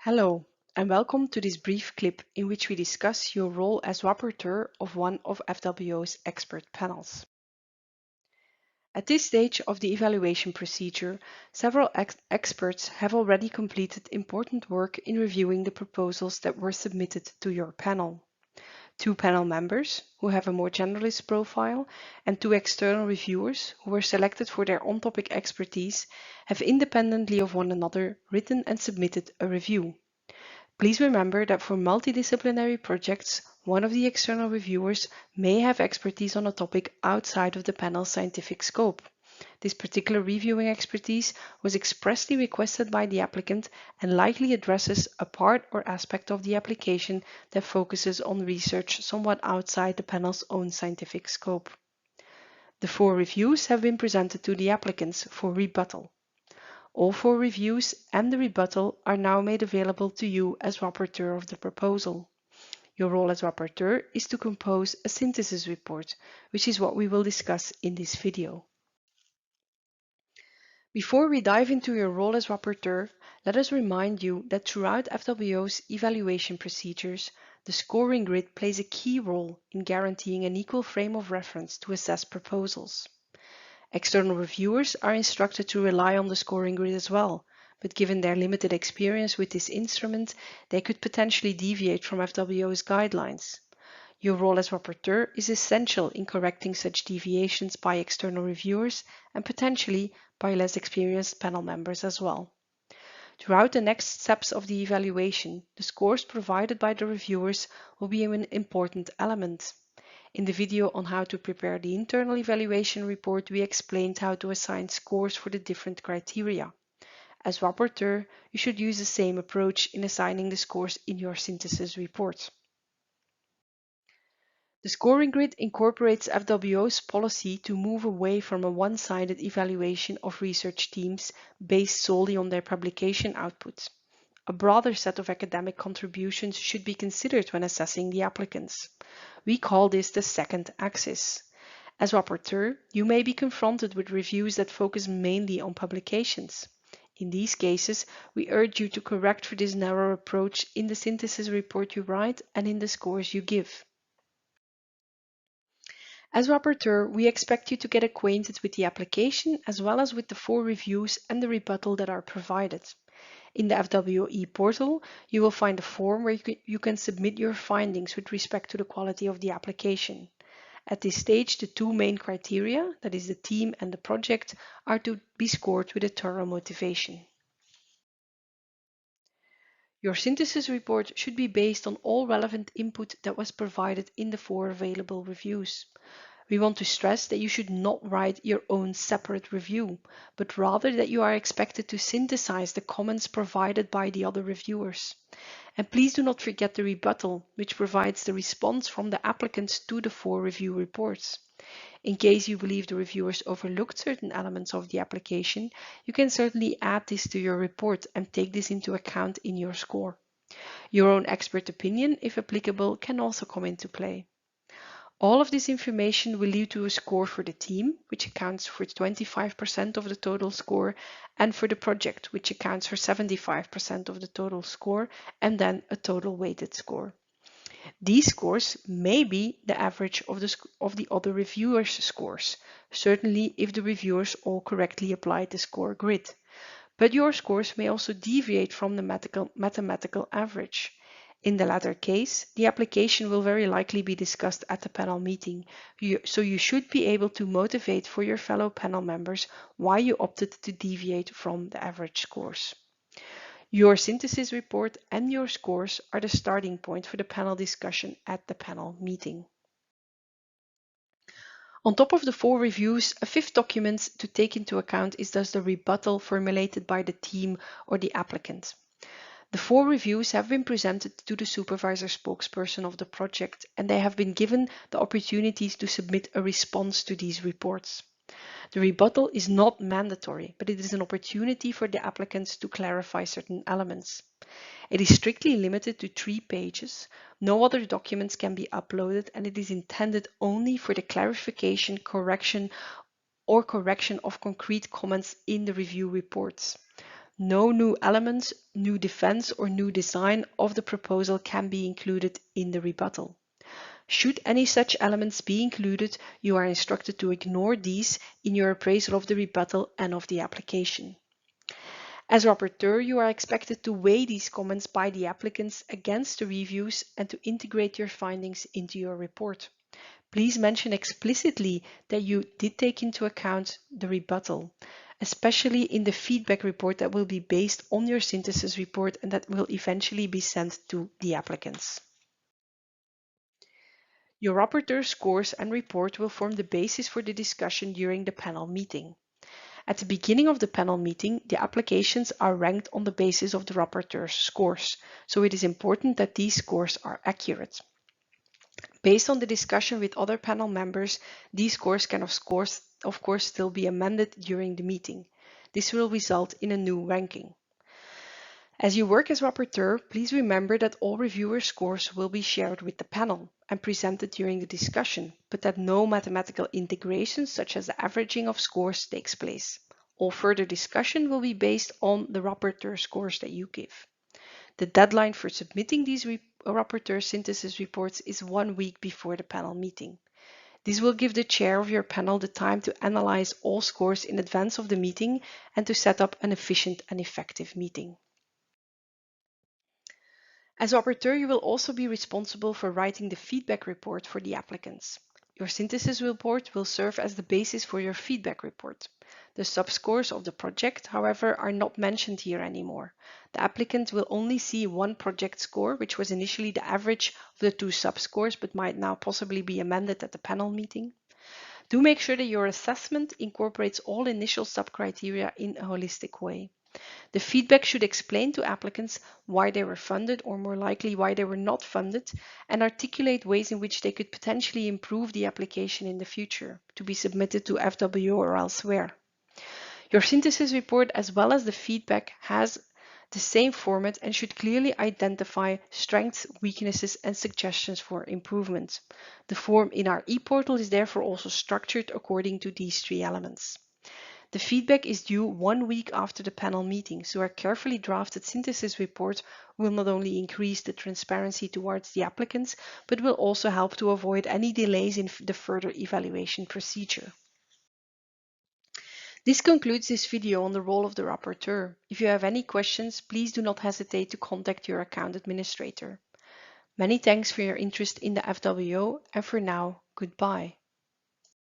Hello, and welcome to this brief clip in which we discuss your role as rapporteur of one of FWO's expert panels. At this stage of the evaluation procedure, several experts have already completed important work in reviewing the proposals that were submitted to your panel. Two panel members, who have a more generalist profile, and two external reviewers, who were selected for their on-topic expertise, have independently of one another written and submitted a review. Please remember that for multidisciplinary projects, one of the external reviewers may have expertise on a topic outside of the panel's scientific scope. This particular reviewing expertise was expressly requested by the applicant and likely addresses a part or aspect of the application that focuses on research somewhat outside the panel's own scientific scope. The 4 reviews have been presented to the applicants for rebuttal. All 4 reviews and the rebuttal are now made available to you as rapporteur of the proposal. Your role as rapporteur is to compose a synthesis report, which is what we will discuss in this video. Before we dive into your role as rapporteur, let us remind you that throughout FWO's evaluation procedures, the scoring grid plays a key role in guaranteeing an equal frame of reference to assess proposals. External reviewers are instructed to rely on the scoring grid as well, but given their limited experience with this instrument, they could potentially deviate from FWO's guidelines. Your role as rapporteur is essential in correcting such deviations by external reviewers and potentially by less experienced panel members as well. Throughout the next steps of the evaluation, the scores provided by the reviewers will be an important element. In the video on how to prepare the internal evaluation report, we explained how to assign scores for the different criteria. As rapporteur, you should use the same approach in assigning the scores in your synthesis report. The scoring grid incorporates FWO's policy to move away from a one-sided evaluation of research teams based solely on their publication output. A broader set of academic contributions should be considered when assessing the applicants. We call this the second axis. As rapporteur, you may be confronted with reviews that focus mainly on publications. In these cases, we urge you to correct for this narrow approach in the synthesis report you write and in the scores you give. As rapporteur, we expect you to get acquainted with the application as well as with the 4 reviews and the rebuttal that are provided. In the FWO portal, you will find a form where you can submit your findings with respect to the quality of the application. At this stage, the 2 main criteria, that is the team and the project, are to be scored with a thorough motivation. Your synthesis report should be based on all relevant input that was provided in the 4 available reviews. We want to stress that you should not write your own separate review, but rather that you are expected to synthesize the comments provided by the other reviewers. And please do not forget the rebuttal, which provides the response from the applicants to the 4 review reports. In case you believe the reviewers overlooked certain elements of the application, you can certainly add this to your report and take this into account in your score. Your own expert opinion, if applicable, can also come into play. All of this information will lead to a score for the team, which accounts for 25% of the total score, and for the project, which accounts for 75% of the total score, and then a total weighted score. These scores may be the average of the other reviewers' scores, certainly if the reviewers all correctly applied the score grid. But your scores may also deviate from the mathematical average. In the latter case, the application will very likely be discussed at the panel meeting, so you should be able to motivate for your fellow panel members why you opted to deviate from the average scores. Your synthesis report and your scores are the starting point for the panel discussion at the panel meeting. On top of the 4 reviews, a 5th document to take into account is thus the rebuttal formulated by the team or the applicant. The 4 reviews have been presented to the supervisor spokesperson of the project, and they have been given the opportunities to submit a response to these reports. The rebuttal is not mandatory, but it is an opportunity for the applicants to clarify certain elements. It is strictly limited to 3 pages, no other documents can be uploaded, and it is intended only for the clarification, correction of concrete comments in the review reports. No new elements, new defense, or new design of the proposal can be included in the rebuttal. Should any such elements be included, you are instructed to ignore these in your appraisal of the rebuttal and of the application. As rapporteur, you are expected to weigh these comments by the applicants against the reviews and to integrate your findings into your report. Please mention explicitly that you did take into account the rebuttal, especially in the feedback report that will be based on your synthesis report and that will eventually be sent to the applicants. Your rapporteur scores and report will form the basis for the discussion during the panel meeting. At the beginning of the panel meeting, the applications are ranked on the basis of the rapporteur's scores, so it is important that these scores are accurate. Based on the discussion with other panel members, these scores can of course still be amended during the meeting. This will result in a new ranking. As you work as rapporteur, please remember that all reviewer scores will be shared with the panel and presented during the discussion, but that no mathematical integration such as the averaging of scores takes place. All further discussion will be based on the rapporteur scores that you give. The deadline for submitting these rapporteur synthesis reports is 1 week before the panel meeting. This will give the chair of your panel the time to analyze all scores in advance of the meeting and to set up an efficient and effective meeting. As rapporteur, you will also be responsible for writing the feedback report for the applicants. Your synthesis report will serve as the basis for your feedback report. The subscores of the project, however, are not mentioned here anymore. The applicant will only see one project score, which was initially the average of the two subscores, but might now possibly be amended at the panel meeting. Do make sure that your assessment incorporates all initial sub-criteria in a holistic way. The feedback should explain to applicants why they were funded, or more likely why they were not funded, and articulate ways in which they could potentially improve the application in the future, to be submitted to FWO or elsewhere. Your synthesis report, as well as the feedback, has the same format and should clearly identify strengths, weaknesses, and suggestions for improvement. The form in our e-portal is therefore also structured according to these 3 elements. The feedback is due 1 week after the panel meeting, so a carefully drafted synthesis report will not only increase the transparency towards the applicants, but will also help to avoid any delays in the further evaluation procedure. This concludes this video on the role of the rapporteur. If you have any questions, please do not hesitate to contact your account administrator. Many thanks for your interest in the FWO, and for now, goodbye.